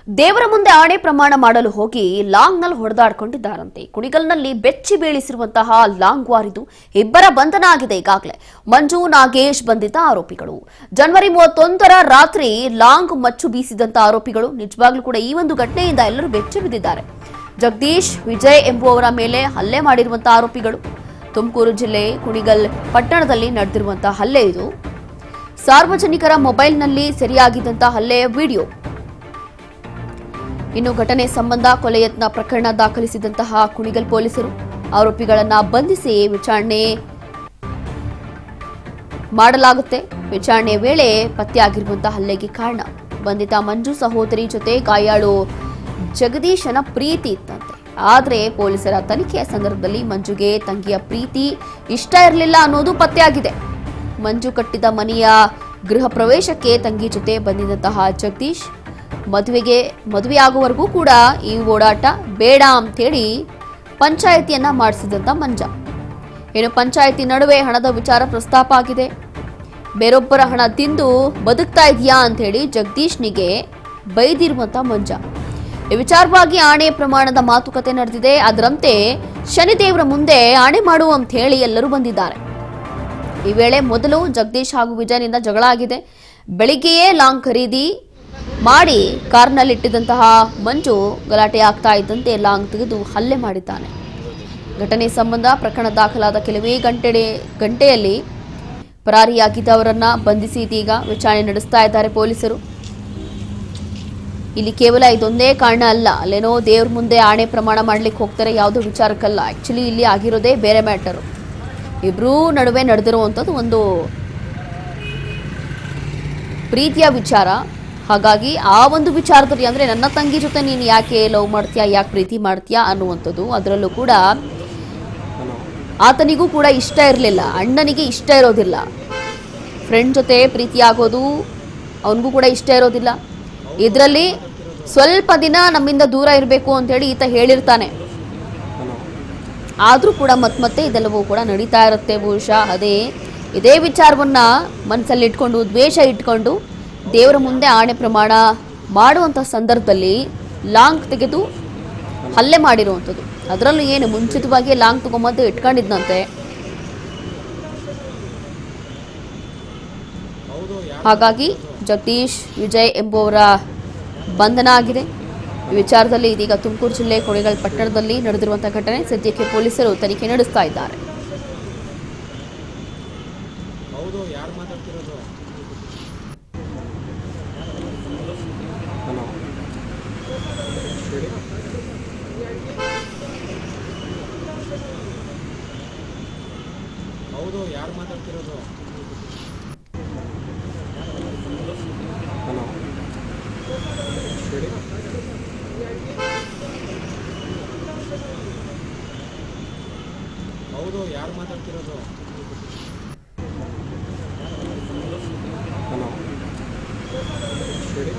ದೇವರ ಮುಂದೆ ಆಣೆ ಪ್ರಮಾಣ ಮಾಡಲು ಹೋಗಿ ಲಾಂಗ್ನಲ್ಲಿ ಹೊಡೆದಾಡಿಕೊಂಡಿದ್ದಾರಂತೆ. ಕುಣಿಗಲ್ನಲ್ಲಿ ಬೆಚ್ಚಿ ಬೀಳಿಸಿರುವಂತಹ ಲಾಂಗ್ ವಾರಿದು ಇಬ್ಬರ ಬಂಧನ ಆಗಿದೆ. ಈಗಾಗಲೇ ಮಂಜು ನಾಗೇಶ್ ಬಂಧಿತ ಆರೋಪಿಗಳು. ಜನವರಿ 31ರ ರಾತ್ರಿ ಲಾಂಗ್ ಮಚ್ಚು ಬೀಸಿದಂತ ಆರೋಪಿಗಳು. ನಿಜವಾಗ್ಲೂ ಕೂಡ ಈ ಒಂದು ಘಟನೆಯಿಂದ ಎಲ್ಲರೂ ಬೆಚ್ಚಿ ಬಿದ್ದಿದ್ದಾರೆ. ಜಗದೀಶ್ ವಿಜಯ್ ಎಂಬುವವರ ಮೇಲೆ ಹಲ್ಲೆ ಮಾಡಿರುವಂತಹ ಆರೋಪಿಗಳು. ತುಮಕೂರು ಜಿಲ್ಲೆ ಕುಣಿಗಲ್ ಪಟ್ಟಣದಲ್ಲಿ ನಡೆದಿರುವಂತಹ ಹಲ್ಲೆ ಇದು. ಸಾರ್ವಜನಿಕರ ಮೊಬೈಲ್ನಲ್ಲಿ ಸೆರೆಯಾಗಿದ್ದಂತಹ ಹಲ್ಲೆಯ ವಿಡಿಯೋ. ಇನ್ನು ಘಟನೆ ಸಂಬಂಧ ಕೊಲೆ ಯತ್ನ ಪ್ರಕರಣ ದಾಖಲಿಸಿದಂತಹ ಕುಣಿಗಲ್ ಪೊಲೀಸರು ಆರೋಪಿಗಳನ್ನ ಬಂಧಿಸಿ ವಿಚಾರಣೆ ಮಾಡಲಾಗುತ್ತೆ. ವಿಚಾರಣೆ ವೇಳೆ ಪತ್ತೆಯಾಗಿರುವಂತಹ ಹಲ್ಲೆಗೆ ಕಾರಣ ಬಂಧಿತ ಮಂಜು ಸಹೋದರಿ ಜೊತೆ ಗಾಯಾಳು ಜಗದೀಶನ ಪ್ರೀತಿ ಇತ್ತಂತೆ. ಆದರೆ ಪೊಲೀಸರ ತನಿಖೆಯ ಸಂದರ್ಭದಲ್ಲಿ ಮಂಜುಗೆ ತಂಗಿಯ ಪ್ರೀತಿ ಇಷ್ಟ ಇರಲಿಲ್ಲ ಅನ್ನೋದು ಪತ್ತೆಯಾಗಿದೆ. ಮಂಜು ಕಟ್ಟಿದ ಮನೆಯ ಗೃಹ ಪ್ರವೇಶಕ್ಕೆ ತಂಗಿ ಜೊತೆ ಬಂದಿದ್ದಂತಹ ಜಗದೀಶ್ ಮದುವೆಯಾಗುವವರೆಗೂ ಕೂಡ ಈ ಓಡಾಟ ಬೇಡ ಅಂತೇಳಿ ಪಂಚಾಯಿತಿಯನ್ನ ಮಾಡಿಸಿದಂತ ಮಂಜ. ಏನು ಪಂಚಾಯಿತಿ ನಡುವೆ ಹಣದ ವಿಚಾರ ಪ್ರಸ್ತಾಪ ಆಗಿದೆ. ಬೇರೊಬ್ಬರ ಹಣ ತಿಂದು ಬದುಕ್ತಾ ಇದೆಯಾ ಅಂತೇಳಿ ಜಗದೀಶ್ನಿಗೆ ಬೈದಿರುವಂತ ಮಂಜ. ಈ ವಿಚಾರವಾಗಿ ಆಣೆ ಪ್ರಮಾಣದ ಮಾತುಕತೆ ನಡೆದಿದೆ. ಅದರಂತೆ ಶನಿದೇವರ ಮುಂದೆ ಆಣೆ ಮಾಡು ಅಂತ ಹೇಳಿ ಎಲ್ಲರೂ ಬಂದಿದ್ದಾರೆ. ಈ ವೇಳೆ ಮೊದಲು ಜಗದೀಶ್ ಹಾಗೂ ವಿಜಯನಿಂದ ಜಗಳ ಆಗಿದೆ. ಬೆಳಿಗ್ಗೆಯೇ ಲಾಂಗ್ ಖರೀದಿ ಮಾಡಿ ಕಾರ್ನಲ್ಲಿಟ್ಟಿದ್ದಂತಹ ಮಂಜು ಗಲಾಟೆ ಆಗ್ತಾ ಇದ್ದಂತೆ ಲಾಂಗ್ ತೆಗೆದು ಹಲ್ಲೆ ಮಾಡಿದ್ದಾನೆ. ಘಟನೆ ಸಂಬಂಧ ಪ್ರಕರಣ ದಾಖಲಾದ ಕೆಲವೇ ಗಂಟೆಯಲ್ಲಿ ಪರಾರಿಯಾಗಿದ್ದವರನ್ನ ಬಂಧಿಸಿ ಇದೀಗ ವಿಚಾರಣೆ ನಡೆಸ್ತಾ ಇದ್ದಾರೆ ಪೊಲೀಸರು. ಇಲ್ಲಿ ಕೇವಲ ಇದೊಂದೇ ಕಾರಣ ಅಲ್ಲ, ಅಲ್ಲೇನೋ ದೇವ್ರ ಮುಂದೆ ಆಣೆ ಪ್ರಮಾಣ ಮಾಡ್ಲಿಕ್ಕೆ ಹೋಗ್ತಾರೆ, ಯಾವುದೋ ವಿಚಾರಕ್ಕಲ್ಲ. ಆಕ್ಚುಲಿ ಇಲ್ಲಿ ಆಗಿರೋದೇ ಬೇರೆ ಮ್ಯಾಟರು. ಇಬ್ರೂ ನಡುವೆ ನಡೆದಿರುವಂಥದ್ದು ಒಂದು ಪ್ರೀತಿಯ ವಿಚಾರ. ಹಾಗಾಗಿ ಆ ಒಂದು ವಿಚಾರದಲ್ಲಿ ಅಂದರೆ ನನ್ನ ತಂಗಿ ಜೊತೆ ನೀನು ಯಾಕೆ ಲವ್ ಮಾಡ್ತೀಯಾ, ಯಾಕೆ ಪ್ರೀತಿ ಮಾಡ್ತೀಯಾ ಅನ್ನುವಂಥದ್ದು. ಅದರಲ್ಲೂ ಕೂಡ ಆತನಿಗೂ ಕೂಡ ಇಷ್ಟ ಇರಲಿಲ್ಲ, ಅಣ್ಣನಿಗೆ ಇಷ್ಟ ಇರೋದಿಲ್ಲ. ಫ್ರೆಂಡ್ ಜೊತೆ ಪ್ರೀತಿ ಆಗೋದು ಅವನಿಗೂ ಕೂಡ ಇಷ್ಟ ಇರೋದಿಲ್ಲ. ಇದರಲ್ಲಿ ಸ್ವಲ್ಪ ದಿನ ನಮ್ಮಿಂದ ದೂರ ಇರಬೇಕು ಅಂತೇಳಿ ಈತ ಹೇಳಿರ್ತಾನೆ. ಆದರೂ ಕೂಡ ಮತ್ತೆ ಇದೆಲ್ಲವೂ ಕೂಡ ನಡೀತಾ ಇರುತ್ತೆ. ಬಹುಶಃ ಇದೇ ವಿಚಾರವನ್ನ ಮನಸ್ಸಲ್ಲಿ ಇಟ್ಕೊಂಡು ದ್ವೇಷ ಇಟ್ಕೊಂಡು ದೇವರ ಮುಂದೆ ಆಣೆ ಪ್ರಮಾಣ ಮಾಡುವಂಥ ಸಂದರ್ಭದಲ್ಲಿ ಲಾಂಗ್ ತೆಗೆದು ಹಲ್ಲೆ ಮಾಡಿರುವಂಥದ್ದು. ಅದರಲ್ಲೂ ಏನು ಮುಂಚಿತವಾಗಿ ಲಾಂಗ್ ತಗೊಂಬಂದು ಇಟ್ಕೊಂಡಿದ್ದಂತೆ. ಹಾಗಾಗಿ ಜಗದೀಶ್ ವಿಜಯ್ ಎಂಬುವರ ಬಂಧನ ಆಗಿದೆ. ಈ ವಿಚಾರದಲ್ಲಿ ಇದೀಗ ತುಮಕೂರು ಜಿಲ್ಲೆ ಕುಣಿಗಲ್ ಪಟ್ಟಣದಲ್ಲಿ ನಡೆದಿರುವಂತಹ ಘಟನೆ. ಸದ್ಯಕ್ಕೆ ಪೊಲೀಸರು ತನಿಖೆ ನಡೆಸ್ತಾ ಇದ್ದಾರೆ. ಯಾರು ಮಾತಾಡ್ತಿರೋದು? ಹೌದು, ಯಾರು ಮಾತಾಡ್ತಿರೋದು? ಹಲೋ, ಹೇಳಿ.